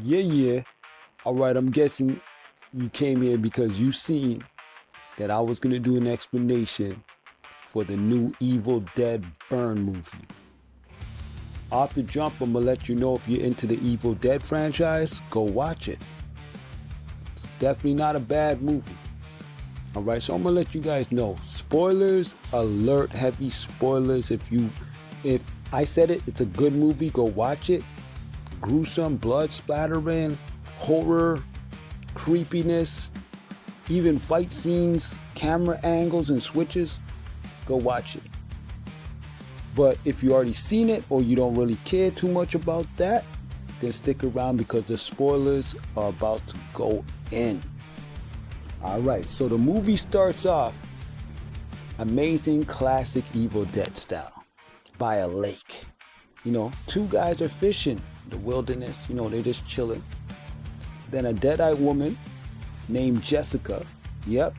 Yeah. All right, I'm guessing you came here because you seen that I was gonna do an explanation for the new Evil Dead Burn movie. Off the jump, I'm gonna let you know if you're into the Evil Dead franchise, go watch it. It's definitely not a bad movie. All right, so I'm gonna let you guys know. Spoilers alert, heavy spoilers. If I said it, it's a good movie. Go watch it. Gruesome, blood splattering, horror, creepiness, even fight scenes, camera angles and switches. Go watch it. But if you already seen it or you don't really care too much about that, then stick around because the spoilers are about to go in. Alright, so the movie starts off amazing classic Evil Dead style by a lake. Two guys are fishing in the wilderness, they're just chilling. Then a dead-eyed woman named Jessica, yep,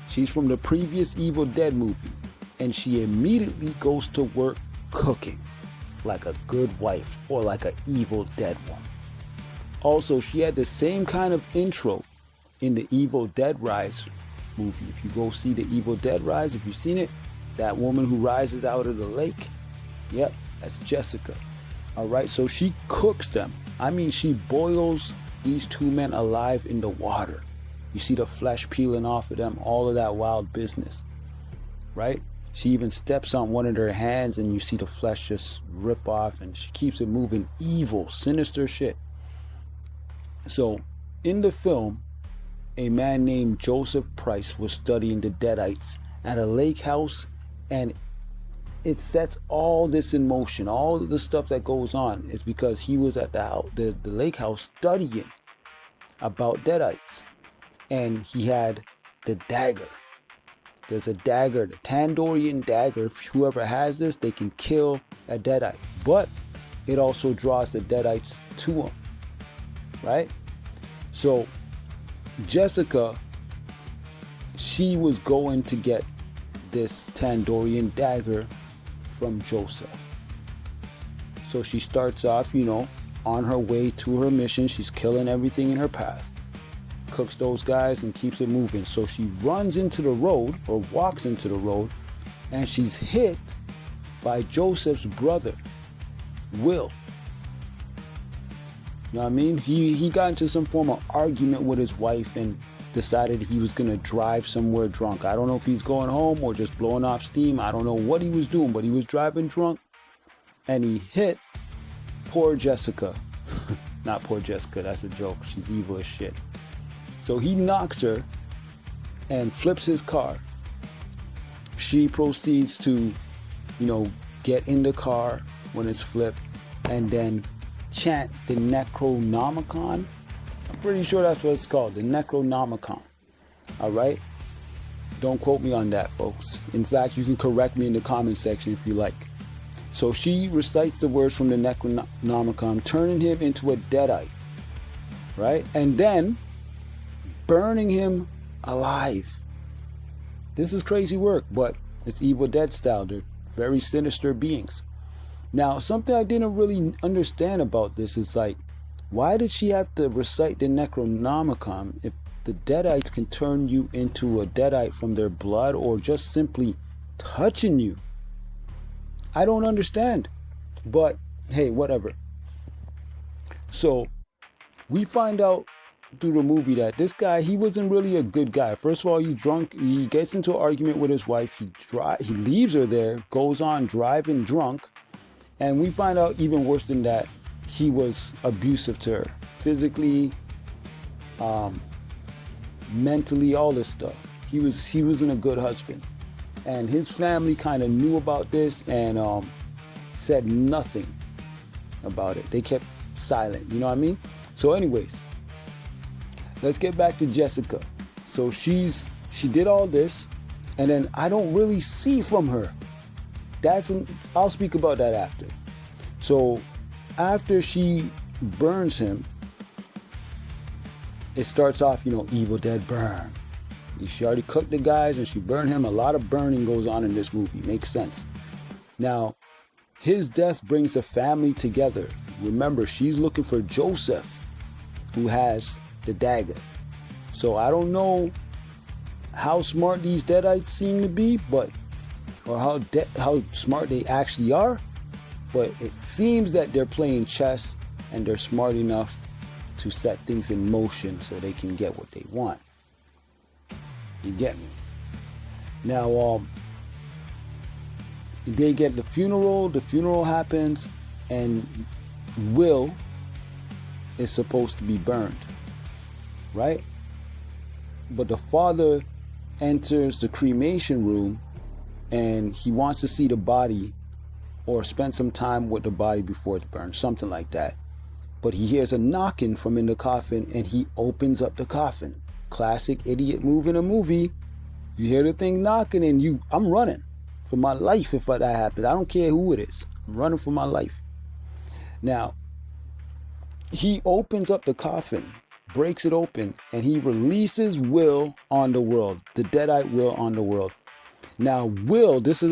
she's from the previous Evil Dead movie, and she immediately goes to work cooking like a good wife or like an Evil Dead one. Also, she had the same kind of intro in the Evil Dead Rise movie. If you go see the Evil Dead Rise, if you've seen it, that woman who rises out of the lake, yep, that's Jessica. All right, so she cooks them. I mean, she boils these two men alive in the water. You see the flesh peeling off of them, all of that wild business, right? She even steps on one of their hands and you see the flesh just rip off, and she keeps it moving. Evil, sinister shit. So in the film, a man named Joseph Price was studying the Deadites at a lake house, and it sets all this in motion. All of the stuff that goes on is because he was at the lake house studying about Deadites, and he had the dagger. There's a dagger, the Tandorian dagger. If whoever has this, they can kill a Deadite, but it also draws the Deadites to him, right? So Jessica, she was going to get this Tandorian dagger from Joseph. So she starts off, on her way to her mission. She's killing everything in her path, cooks those guys and keeps it moving. So she runs into the road, or walks into the road, and she's hit by Joseph's brother, Will. You know what I mean? He got into some form of argument with his wife and decided he was gonna drive somewhere drunk. I don't know if he's going home or just blowing off steam. I don't know what he was doing, but he was driving drunk, and he hit poor Jessica. Not poor Jessica, that's a joke. She's evil as shit. So he knocks her and flips his car. She proceeds to, get in the car when it's flipped and then chant the Necronomicon. I'm pretty sure that's what it's called, the Necronomicon. All right? Don't quote me on that, folks. In fact, you can correct me in the comment section if you like. So she recites the words from the Necronomicon, turning him into a Deadite, right? And then burning him alive. This is crazy work, but it's Evil Dead style. They're very sinister beings. Now, something I didn't really understand about this is why did she have to recite the Necronomicon if the Deadites can turn you into a Deadite from their blood or just simply touching you? I don't understand. But hey, whatever. So we find out through the movie that this guy, he wasn't really a good guy. First of all, he's drunk. He gets into an argument with his wife. He leaves her there, goes on driving drunk. And we find out even worse than that, he was abusive to her. Physically, mentally, all this stuff. He wasn't a good husband. And his family kind of knew about this and said nothing about it. They kept silent, you know what I mean? So anyways, let's get back to Jessica. So she did all this, and then I don't really see from her. I'll speak about that after. So after she burns him, it starts off, Evil Dead Burn. She already cooked the guys and she burned him. A lot of burning goes on in this movie. Makes sense. Now, his death brings the family together. Remember, she's looking for Joseph. who has the dagger. So I don't know how smart these Deadites seem to be, but or how smart they actually are, but it seems that they're playing chess and they're smart enough to set things in motion so they can get what they want. You get me? Now, they get the funeral happens, and Will is supposed to be burned, right? But the father enters the cremation room and he wants to see the body or spend some time with the body before it's burned, something like that. But he hears a knocking from in the coffin and he opens up the coffin. Classic idiot move in a movie. You hear the thing knocking and I'm running for my life if that happens. I don't care who it is. I'm running for my life. Now, he opens up the coffin, breaks it open, and he releases Will on the world, the Deadite Will on the world. Now, Will, this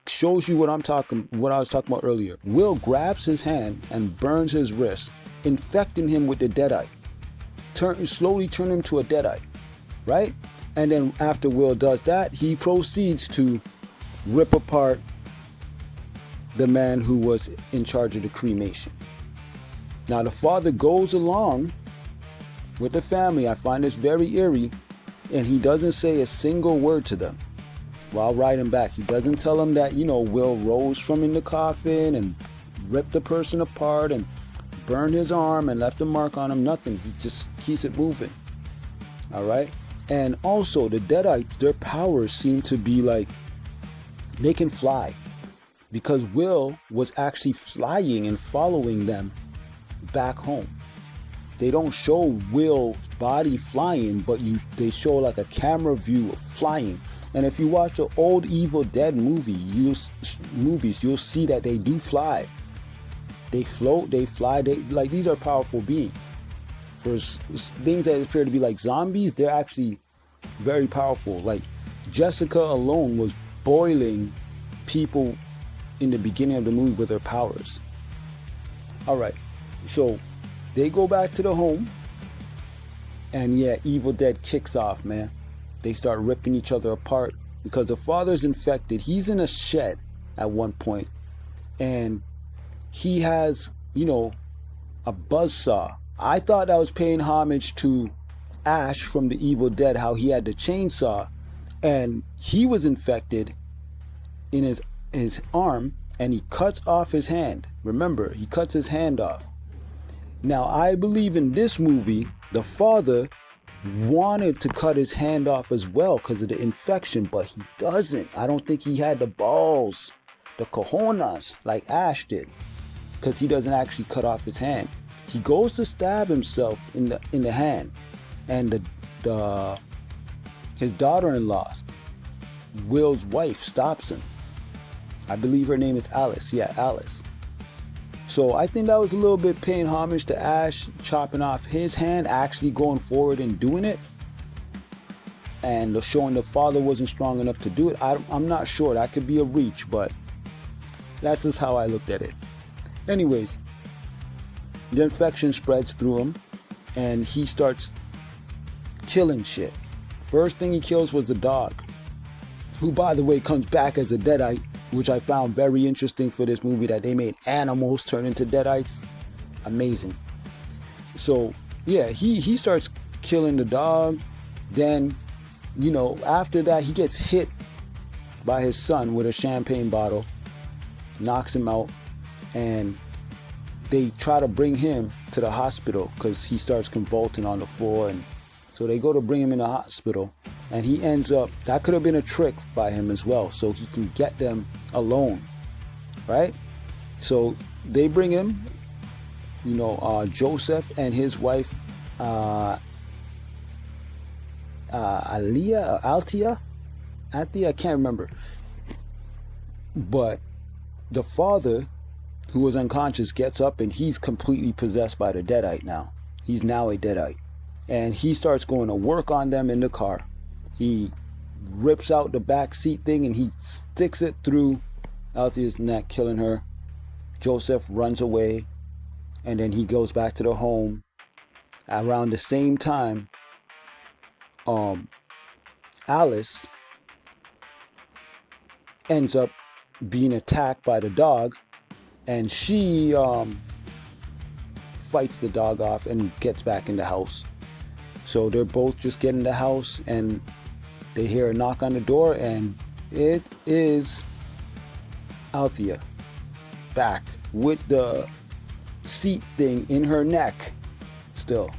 shows you what I was talking about earlier. Will grabs his hand and burns his wrist, infecting him with the Deadite. Slowly turn him to a Deadite, right? And then after Will does that, he proceeds to rip apart the man who was in charge of the cremation. Now, the father goes along with the family. I find this very eerie, and he doesn't say a single word to them while riding back. He doesn't tell them that, Will rose from in the coffin and ripped the person apart and burned his arm and left a mark on him. Nothing. He just keeps it moving. All right. And also, the Deadites, their powers seem to be like they can fly, because Will was actually flying and following them back home. They don't show Will's body flying, but they show like a camera view of flying. And if you watch the old Evil Dead movies, you'll see that they do fly. They float, they fly. These are powerful beings. For things that appear to be like zombies, they're actually very powerful. Like Jessica alone was boiling people in the beginning of the movie with her powers. All right, so they go back to the home, and yeah, Evil Dead kicks off, man. They start ripping each other apart because the father's infected. He's in a shed at one point, and he has, a buzzsaw. I thought that was paying homage to Ash from the Evil Dead, how he had the chainsaw, and he was infected in his arm, and he cuts off his hand. Remember, he cuts his hand off. Now, I believe in this movie, the father wanted to cut his hand off as well because of the infection, but he doesn't. I don't think he had the balls, the cojones, like Ash did, because he doesn't actually cut off his hand. He goes to stab himself in the hand, and his daughter-in-law, Will's wife, stops him. I believe her name is Alice. Yeah, Alice. So I think that was a little bit paying homage to Ash chopping off his hand, actually going forward and doing it, and showing the father wasn't strong enough to do it. I'm not sure. That could be a reach, but that's just how I looked at it. Anyways, the infection spreads through him, and he starts killing shit. First thing he kills was the dog, who, by the way, comes back as a Deadite, which I found very interesting for this movie, that they made animals turn into Deadites. Amazing. So, yeah, he starts killing the dog. Then, after that, he gets hit by his son with a champagne bottle, knocks him out, and they try to bring him to the hospital because he starts convulsing on the floor. And so they go to bring him in the hospital, and he ends up, that could have been a trick by him as well, so he can get them alone, right? So they bring him, Joseph and his wife, Althea, I can't remember. But the father, who was unconscious, gets up, and he's completely possessed by the Deadite now. He's now a Deadite. And he starts going to work on them in the car. He rips out the back seat thing and he sticks it through Althea's neck, killing her. Joseph runs away, and then he goes back to the home, Around the same time, Alice ends up being attacked by the dog, and she fights the dog off and gets back in the house. So they're both just getting in the house, and they hear a knock on the door, and it is Althea back with the seat thing in her neck still.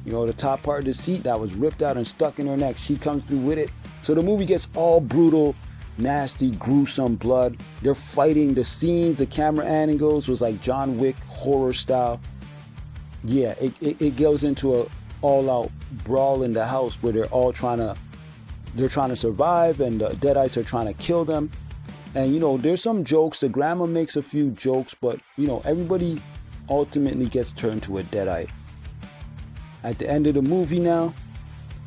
You know, the top part of the seat that was ripped out and stuck in her neck. She comes through with it. So the movie gets all brutal, nasty, gruesome blood. They're fighting. The scenes, the camera angles was like John Wick horror style. Yeah, it goes into a all-out brawl in the house where they're trying to survive, and the Deadites are trying to kill them. And you know, there's some jokes. The grandma makes a few jokes, but you know, everybody ultimately gets turned to a Deadite. At the end of the movie now,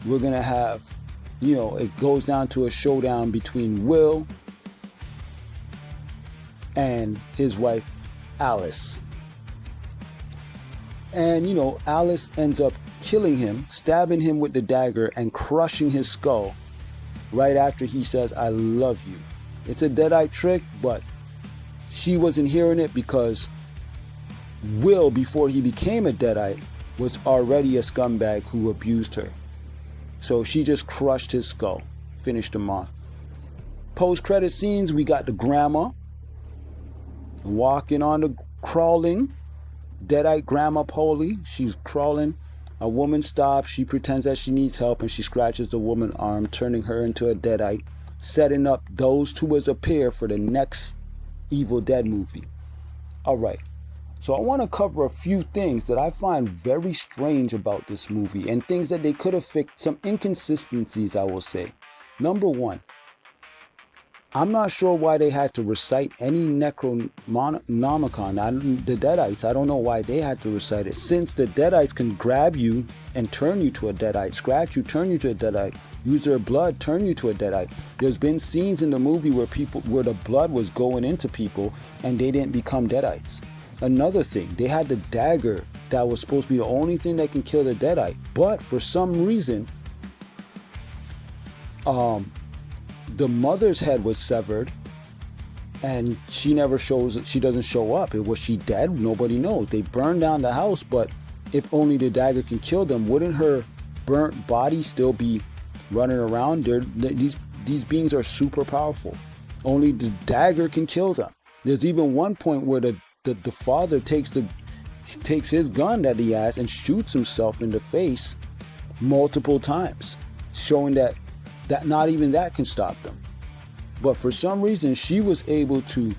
we're gonna have, you know, it goes down to a showdown between Will and his wife Alice. And you know, Alice ends up killing him, stabbing him with the dagger and crushing his skull right after he says, "I love you." It's a Deadite trick, but she wasn't hearing it because Will, before he became a Deadite, was already a scumbag who abused her. So she just crushed his skull, finished him off. Post-credit scenes, we got the grandma walking on the crawling Deadite grandma Polly. She's crawling. A woman stops. She pretends that she needs help, and she scratches the woman's arm, turning her into a Deadite, setting up those two as a pair for the next Evil Dead movie. All right. So I want to cover a few things that I find very strange about this movie, and things that they could have fixed, some inconsistencies, I will say. Number one, I'm not sure why they had to recite any Necronomicon. The Deadites, I don't know why they had to recite it, since the Deadites can grab you and turn you to a Deadite, scratch you, turn you to a Deadite, use their blood, turn you to a Deadite. There's been scenes in the movie where the blood was going into people and they didn't become Deadites. Another thing, they had the dagger that was supposed to be the only thing that can kill the Deadite, but for some reason, the mother's head was severed, and she doesn't show up. Was she dead? Nobody knows. They burned down the house, but if only the dagger can kill them, wouldn't her burnt body still be running around? These beings are super powerful. Only the dagger can kill them. There's even one point where the father takes his gun that he has and shoots himself in the face multiple times, showing that not even that can stop them. But for some reason, she was able to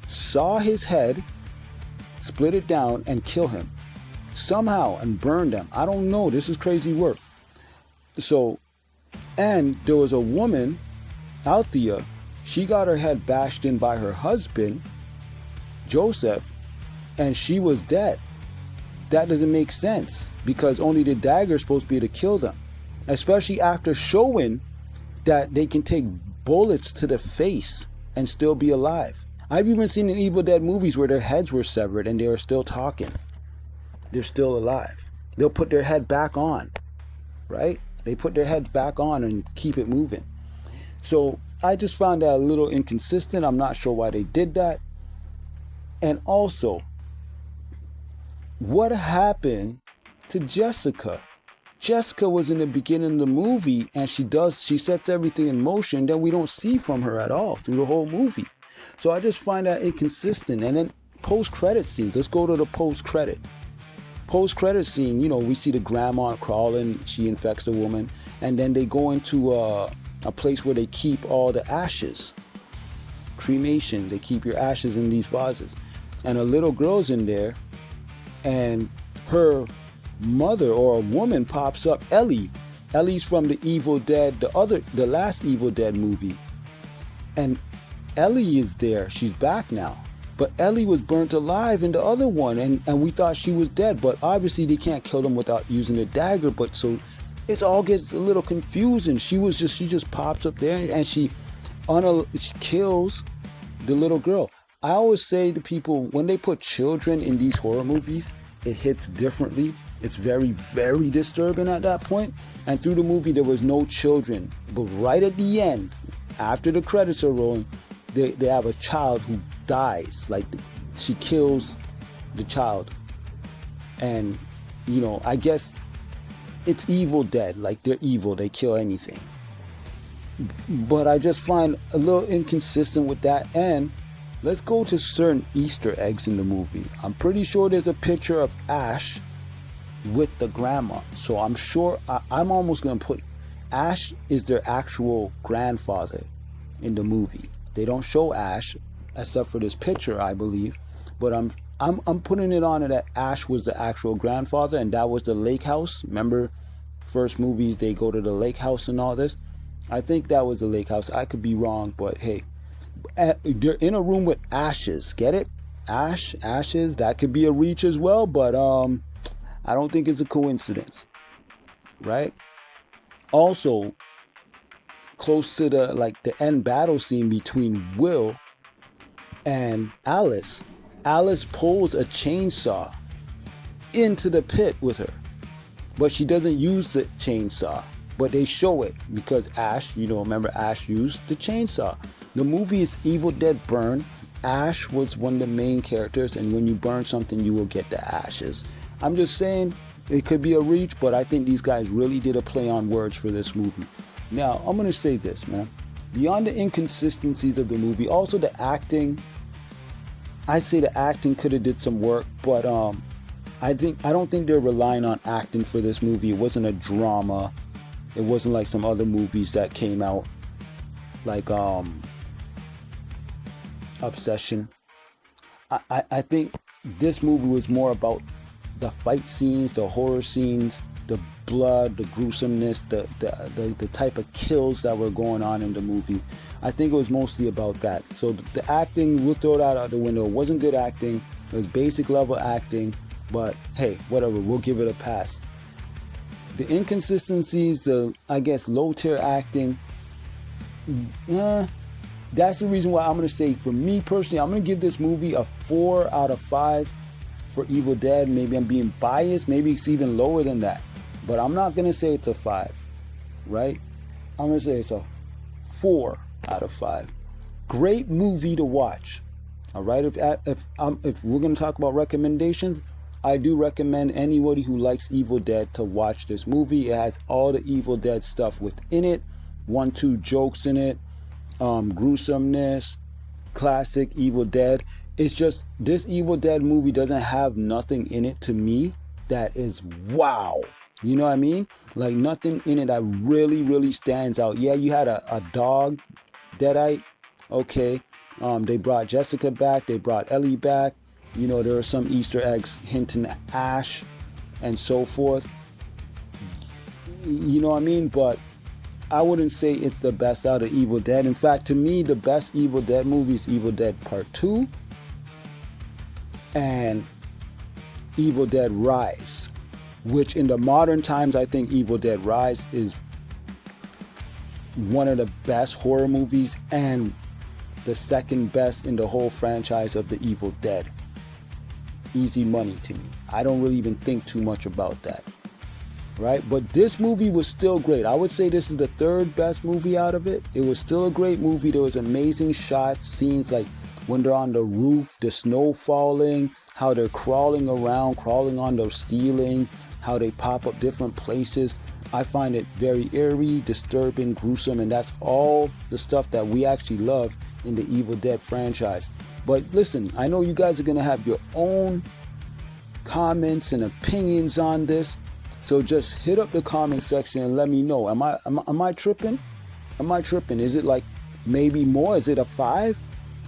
saw his head, split it down, and kill him somehow and burn them. I don't know. This is crazy work. So, and there was a woman, Althea. She got her head bashed in by her husband, Joseph, and she was dead. That doesn't make sense because only the dagger is supposed to be able to kill them, especially after showing that they can take bullets to the face and still be alive. I've even seen in Evil Dead movies where their heads were severed and they are still talking. They're still alive. They'll put their head back on, right? They put their heads back on and keep it moving. So I just found that a little inconsistent. I'm not sure why they did that. And also, what happened to Jessica? Jessica was in the beginning of the movie, and she sets everything in motion that we don't see from her at all through the whole movie. So I just find that inconsistent. And then post-credit scenes. Let's go to the post-credit scene. You know, we see the grandma crawling. She infects the woman, and then they go into a place where they keep all the ashes. Cremation. They keep your ashes in these vases, and a little girl's in there, and her mother or a woman pops up. Ellie's from the Evil Dead, the last Evil Dead movie, and Ellie is there. She's back now, but Ellie was burnt alive in the other one, and we thought she was dead, but obviously they can't kill them without using a dagger. But so it all gets a little confusing. She just pops up there, and she kills the little girl. I always say to people, when they put children in these horror movies, it hits differently. It's very, very disturbing at that point. And through the movie, there was no children. But right at the end, after the credits are rolling, they have a child who dies. Like, she kills the child. And, you know, I guess it's Evil Dead. Like, they're evil. They kill anything. But I just find a little inconsistent with that. And let's go to certain Easter eggs in the movie. I'm pretty sure there's a picture of Ash with the grandma. So I'm sure, I'm almost going to put Ash is their actual grandfather in the movie. They don't show Ash except for this picture, I believe. But I'm putting it on it that Ash was the actual grandfather, and that was the lake house. Remember, first movies, they go to the lake house and all this. I think that was the lake house. I could be wrong, but hey, they're in a room with ashes. Get it? Ashes. That could be a reach as well, but I don't think it's a coincidence, right? Also, close to the end battle scene between Will and Alice, Alice pulls a chainsaw into the pit with her, but she doesn't use the chainsaw. But they show it because Ash, you know, remember Ash used the chainsaw. The movie is Evil Dead Burn. Ash was one of the main characters, and when you burn something, you will get the ashes. I'm just saying it could be a reach, but I think these guys really did a play on words for this movie. Now, I'm going to say this, man. Beyond the inconsistencies of the movie, also the acting, I'd say the acting could have did some work, but I don't think they're relying on acting for this movie. It wasn't a drama. It wasn't like some other movies that came out, like Obsession. I think this movie was more about the fight scenes, the horror scenes, the blood, the gruesomeness, the type of kills that were going on in the movie. I think it was mostly about that. So the acting, we'll throw that out the window. It wasn't good acting. It was basic level acting. But hey, whatever, we'll give it a pass. The inconsistencies, the, I guess, low tier acting, that's the reason why I'm going to say, for me personally, I'm going to give this movie a 4 out of 5 for Evil Dead. Maybe I'm being biased. Maybe it's even lower than that. But I'm not going to say it's a 5, right? I'm going to say it's a 4 out of 5. Great movie to watch. All right, if we're going to talk about recommendations, I do recommend anybody who likes Evil Dead to watch this movie. It has all the Evil Dead stuff within it. 1-2 jokes in it. Gruesomeness. Classic Evil Dead. It's just, this Evil Dead movie doesn't have nothing in it to me that is wow. You know what I mean? Like, nothing in it that really, really stands out. Yeah, you had a dog, Deadite. Okay. They brought Jessica back. They brought Ellie back. You know, there are some Easter eggs hinting at Ash and so forth. You know what I mean? But I wouldn't say it's the best out of Evil Dead. In fact, to me, the best Evil Dead movie is Evil Dead Part 2 and Evil Dead Rise, which in the modern times, I think Evil Dead Rise is one of the best horror movies and the second best in the whole franchise of the Evil Dead. Easy money to me. I don't really even think too much about that, right? But this movie was still great. I would say this is the third best movie out of it. It was still a great movie. There was amazing shots, scenes like when they're on the roof, the snow falling, how they're crawling around, crawling on the ceiling, how they pop up different places. I find it very eerie, disturbing, gruesome, and that's all the stuff that we actually love in the Evil Dead franchise. But listen, I know you guys are going to have your own comments and opinions on this. So just hit up the comment section and let me know. Am I tripping? Am I tripping? Is it like maybe more? Is it a 5?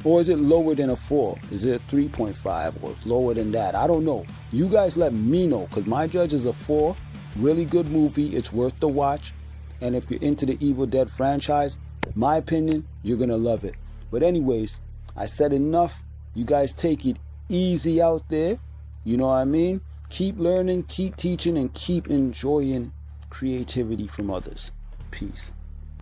Or is it lower than a 4? Is it a 3.5 or lower than that? I don't know. You guys let me know, because my judge is a 4. Really good movie. It's worth the watch. And if you're into the Evil Dead franchise, my opinion, you're going to love it. But anyways, I said enough. You guys take it easy out there. You know what I mean? Keep learning, keep teaching, and keep enjoying creativity from others. Peace.